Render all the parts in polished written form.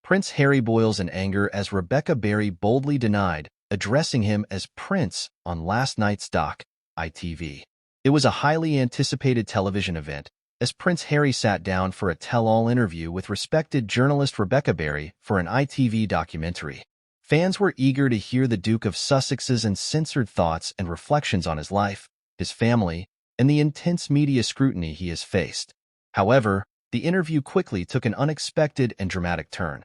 Prince Harry boils in anger as Rebecca Berry boldly denied addressing him as Prince on last night's doc, ITV. It was a highly anticipated television event, as Prince Harry sat down for a tell-all interview with respected journalist Rebecca Berry for an ITV documentary. Fans were eager to hear the Duke of Sussex's uncensored thoughts and reflections on his life, his family, and the intense media scrutiny he has faced. However, the interview quickly took an unexpected and dramatic turn,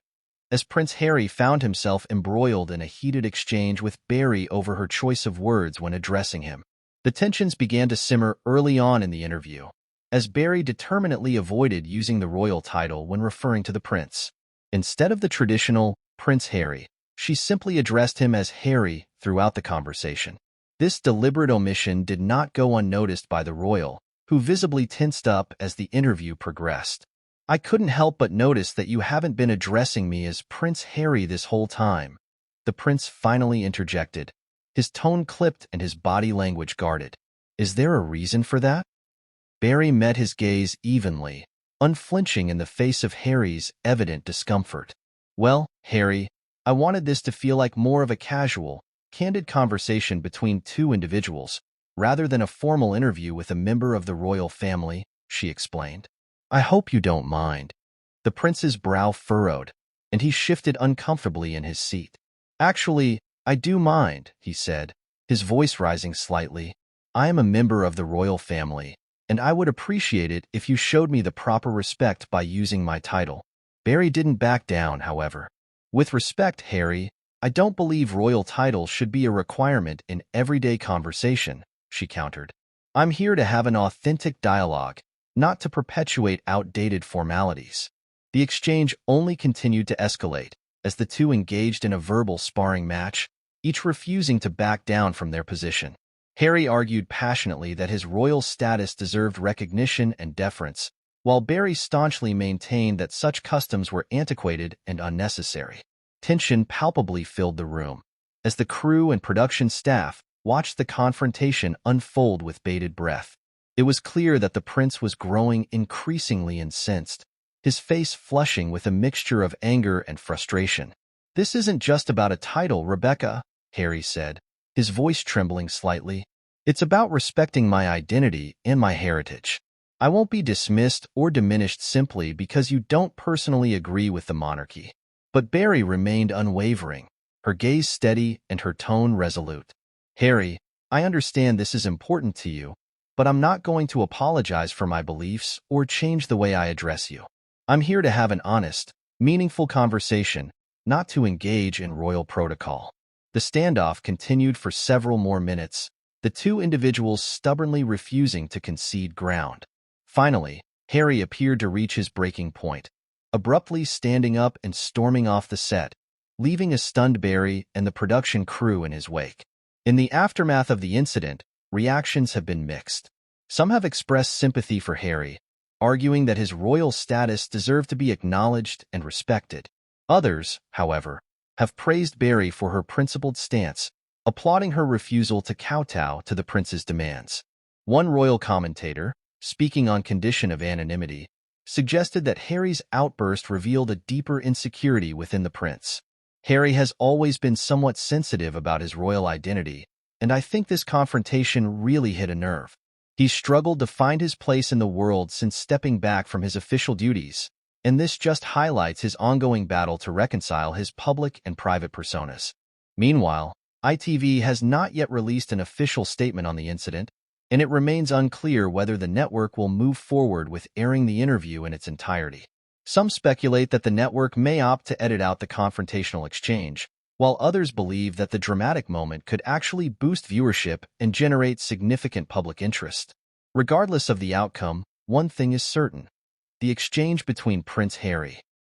as Prince Harry found himself embroiled in a heated exchange with Berry over her choice of words when addressing him. The tensions began to simmer early on in the interview, as Berry determinedly avoided using the royal title when referring to the prince. Instead of the traditional Prince Harry, she simply addressed him as Harry throughout the conversation. This deliberate omission did not go unnoticed by the royal, who visibly tensed up as the interview progressed. "I couldn't help but notice that you haven't been addressing me as Prince Harry this whole time," the prince finally interjected, his tone clipped and his body language guarded. "Is there a reason for that?" Berry met his gaze evenly, unflinching in the face of Harry's evident discomfort. "Well, Harry, I wanted this to feel like more of a casual, candid conversation between two individuals, rather than a formal interview with a member of the royal family," she explained. "I hope you don't mind." The prince's brow furrowed, and he shifted uncomfortably in his seat. "Actually, I do mind," he said, his voice rising slightly. "I am a member of the royal family, and I would appreciate it if you showed me the proper respect by using my title." Berry didn't back down, however. "With respect, Harry, I don't believe royal titles should be a requirement in everyday conversation," she countered. "I'm here to have an authentic dialogue, not to perpetuate outdated formalities." The exchange only continued to escalate as the two engaged in a verbal sparring match, each refusing to back down from their position. Harry argued passionately that his royal status deserved recognition and deference, while Berry staunchly maintained that such customs were antiquated and unnecessary. Tension palpably filled the room, as the crew and production staff watched the confrontation unfold with bated breath. It was clear that the prince was growing increasingly incensed, his face flushing with a mixture of anger and frustration. "This isn't just about a title, Rebecca," Harry said, his voice trembling slightly. "It's about respecting my identity and my heritage. I won't be dismissed or diminished simply because you don't personally agree with the monarchy." But Berry remained unwavering, her gaze steady and her tone resolute. "Harry, I understand this is important to you, but I'm not going to apologize for my beliefs or change the way I address you. I'm here to have an honest, meaningful conversation, not to engage in royal protocol." The standoff continued for several more minutes, the two individuals stubbornly refusing to concede ground. Finally, Harry appeared to reach his breaking point, abruptly standing up and storming off the set, leaving a stunned Berry and the production crew in his wake. In the aftermath of the incident, reactions have been mixed. Some have expressed sympathy for Harry, arguing that his royal status deserved to be acknowledged and respected. Others, however, have praised Berry for her principled stance, applauding her refusal to kowtow to the prince's demands. One royal commentator, speaking on condition of anonymity, suggested that Harry's outburst revealed a deeper insecurity within the prince. "Harry has always been somewhat sensitive about his royal identity, and I think this confrontation really hit a nerve. He's struggled to find his place in the world since stepping back from his official duties, and this just highlights his ongoing battle to reconcile his public and private personas." Meanwhile, ITV has not yet released an official statement on the incident, and it remains unclear whether the network will move forward with airing the interview in its entirety. Some speculate that the network may opt to edit out the confrontational exchange, while others believe that the dramatic moment could actually boost viewership and generate significant public interest. Regardless of the outcome, one thing is certain: the exchange between Prince Harry